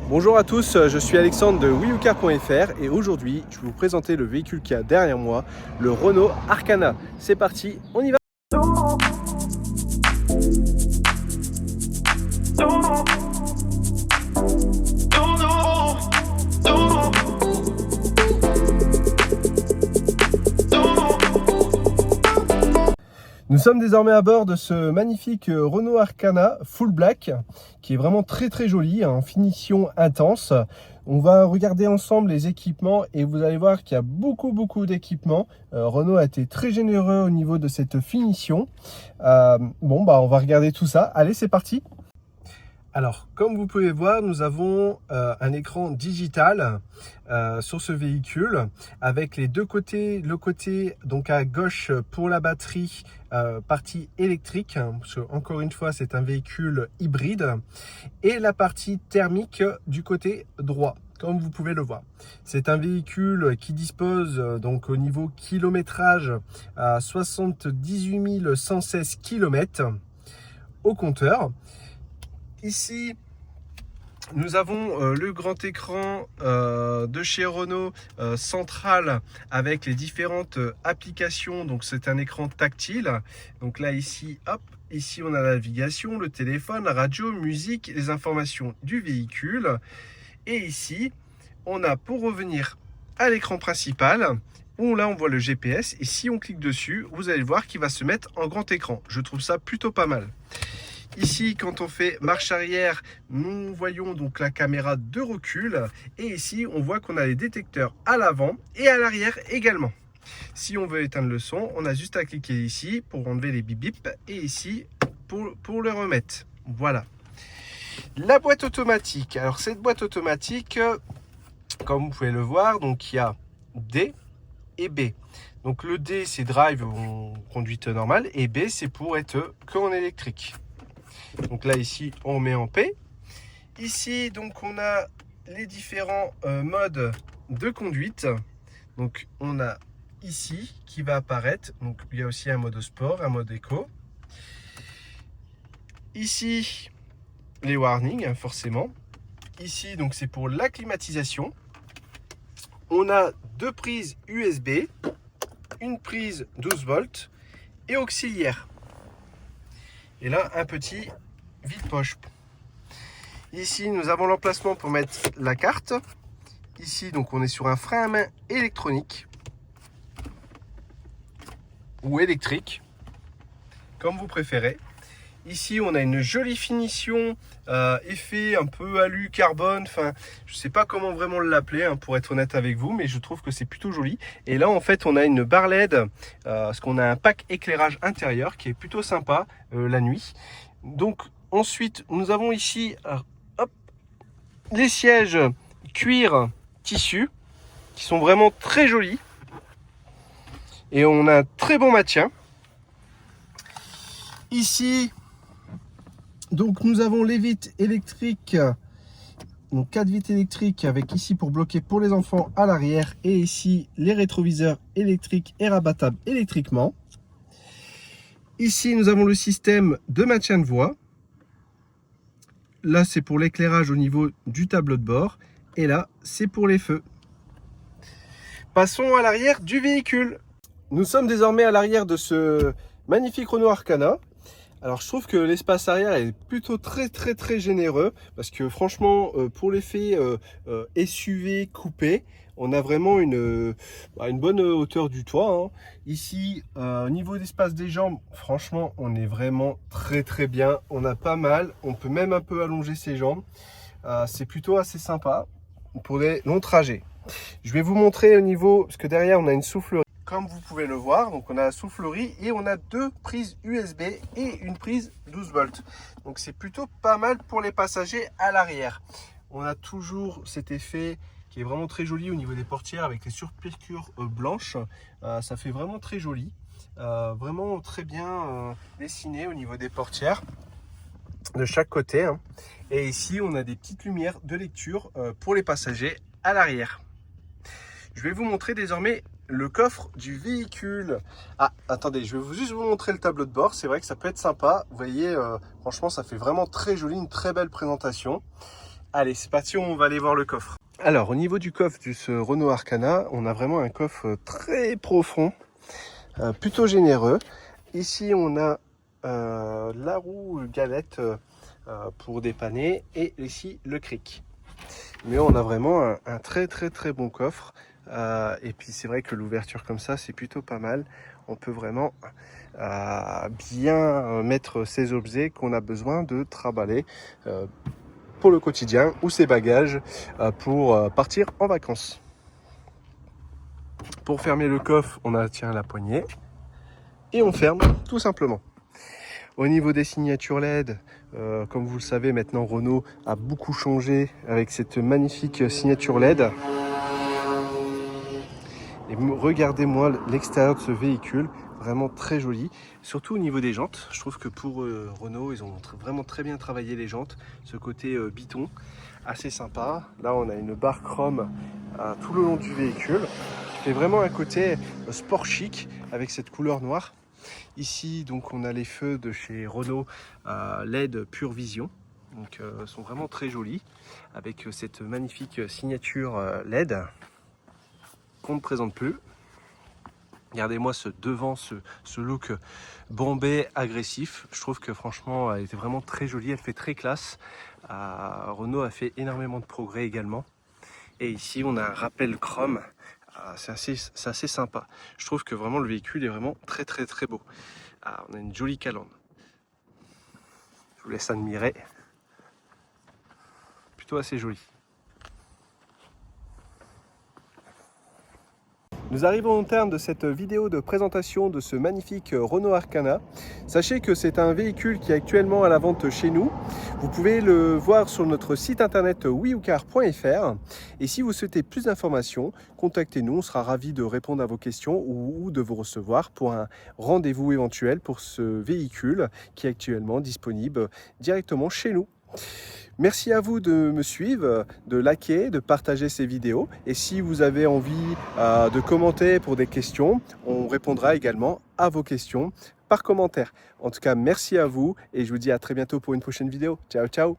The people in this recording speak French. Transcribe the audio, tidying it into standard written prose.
Bonjour à tous, je suis Alexandre de wiyoucar.fr et aujourd'hui je vais vous présenter le véhicule qu'il y a derrière moi, le Renault Arkana. C'est parti, on y va! Nous sommes désormais à bord de ce magnifique Renault Arkana Full Black qui est vraiment très joli, en finition intense. On va regarder ensemble les équipements et vous allez voir qu'il y a beaucoup d'équipements. Renault a été très généreux au niveau de cette finition. On va regarder tout ça. Allez, c'est parti! Alors, comme vous pouvez voir, nous avons un écran digital sur ce véhicule avec les deux côtés. Le côté donc à gauche pour la batterie, partie électrique, parce que, encore une fois, c'est un véhicule hybride, et la partie thermique du côté droit, comme vous pouvez le voir. C'est un véhicule qui dispose donc au niveau kilométrage à 78 116 km au compteur. Ici, nous avons le grand écran de chez Renault central avec les différentes applications. Donc c'est un écran tactile. Donc là ici, hop, ici on a la navigation, le téléphone, la radio, musique, les informations du véhicule. Et ici, on a, pour revenir à l'écran principal, où là on voit le GPS. Et si on clique dessus, vous allez voir qu'il va se mettre en grand écran. Je trouve ça plutôt pas mal. Ici, quand on fait marche arrière, nous voyons donc la caméra de recul. Et ici, on voit qu'on a les détecteurs à l'avant et à l'arrière également. Si on veut éteindre le son, on a juste à cliquer ici pour enlever les bip bip et ici pour le remettre. Voilà. La boîte automatique. Alors cette boîte automatique, comme vous pouvez le voir, donc il y a D et B. Donc le D, c'est drive en conduite normale et B, c'est pour être qu'en électrique. Donc là ici on met en P. Ici donc on a les différents modes de conduite. Donc on a ici qui va apparaître. Donc il y a aussi un mode sport, un mode éco. Ici les warnings forcément. Ici donc c'est pour la climatisation. On a deux prises USB, une prise 12 volts et auxiliaire. Et là un petit vide-poche. Ici, nous avons l'emplacement pour mettre la carte. Ici, donc, on est sur un frein à main électronique ou électrique, comme vous préférez. Ici, on a une jolie finition, effet un peu alu carbone. Enfin, je ne sais pas comment vraiment l'appeler, pour être honnête avec vous, mais je trouve que c'est plutôt joli. Et là, en fait, on a une barre LED, parce qu'on a un pack éclairage intérieur qui est plutôt sympa la nuit. Donc, ensuite, nous avons ici les sièges cuir tissu qui sont vraiment très jolis et on a un très bon maintien. Ici, donc nous avons les vitres électriques, donc 4 vitres électriques avec ici pour bloquer pour les enfants à l'arrière et ici les rétroviseurs électriques et rabattables électriquement. Ici, nous avons le système de maintien de voie. Là, c'est pour l'éclairage au niveau du tableau de bord. Et là, c'est pour les feux. Passons à l'arrière du véhicule. Nous sommes désormais à l'arrière de ce magnifique Renault Arkana. Alors, je trouve que l'espace arrière est plutôt très généreux. Parce que franchement, pour l'effet SUV coupé, on a vraiment une bonne hauteur du toit. Ici, au niveau d'espace des jambes, franchement, on est vraiment très bien. On a pas mal. On peut même un peu allonger ses jambes. C'est plutôt assez sympa pour des longs trajets. Je vais vous montrer au niveau, parce que derrière, on a une soufflerie. comme vous pouvez le voir. Donc on a la soufflerie et on a 2 prises USB et une prise 12 volts. Donc c'est plutôt pas mal pour les passagers à l'arrière. On a toujours cet effet qui est vraiment très joli au niveau des portières avec les surpiqûres blanches. Ça fait vraiment très joli. Vraiment très bien dessiné au niveau des portières de chaque côté, hein. Et ici on a des petites lumières de lecture pour les passagers à l'arrière. Je vais vous montrer désormais le coffre du véhicule. Ah, attendez, je vais juste vous montrer le tableau de bord. C'est vrai que ça peut être sympa. Vous voyez, franchement, ça fait vraiment très joli, une très belle présentation. Allez, c'est parti, on va aller voir le coffre. Alors, au niveau du coffre de ce Renault Arcana, on a vraiment un coffre très profond, plutôt généreux. Ici, on a la roue galette pour dépanner et ici le cric. Mais on a vraiment un très bon coffre. Et puis c'est vrai que l'ouverture comme ça, c'est plutôt pas mal. On peut vraiment bien mettre ses objets qu'on a besoin de trimballer pour le quotidien ou ses bagages pour partir en vacances. Pour fermer le coffre, on a la poignée et on ferme tout simplement. Au niveau des signatures LED, comme vous le savez maintenant, Renault a beaucoup changé avec cette magnifique signature LED. Et regardez-moi l'extérieur de ce véhicule, vraiment très joli. Surtout au niveau des jantes, je trouve que pour Renault, ils ont vraiment très bien travaillé les jantes. Ce côté biton, assez sympa. Là, on a une barre chrome tout le long du véhicule, qui fait vraiment un côté sport chic avec cette couleur noire. Ici, donc, on a les feux de chez Renault LED Pure Vision. Donc, sont vraiment très jolis avec cette magnifique signature LED qu'on ne présente plus. Regardez-moi ce devant, ce look bombé, agressif. Je trouve que franchement, elle était vraiment très jolie, elle fait très classe. Renault a fait énormément de progrès également. Et ici, on a un rappel chrome. C'est assez sympa. Je trouve que vraiment le véhicule est vraiment très beau. On a une jolie calandre. Je vous laisse admirer. Plutôt assez joli. Nous arrivons au terme de cette vidéo de présentation de ce magnifique Renault Arcana. Sachez que c'est un véhicule qui est actuellement à la vente chez nous. Vous pouvez le voir sur notre site internet wiyoucar.fr. Et si vous souhaitez plus d'informations, contactez-nous. On sera ravis de répondre à vos questions ou de vous recevoir pour un rendez-vous éventuel pour ce véhicule qui est actuellement disponible directement chez nous. Merci à vous de me suivre, de liker, de partager ces vidéos. Et si vous avez envie de commenter pour des questions, on répondra également à vos questions par commentaire. En tout cas, merci à vous et je vous dis à très bientôt pour une prochaine vidéo. Ciao, ciao!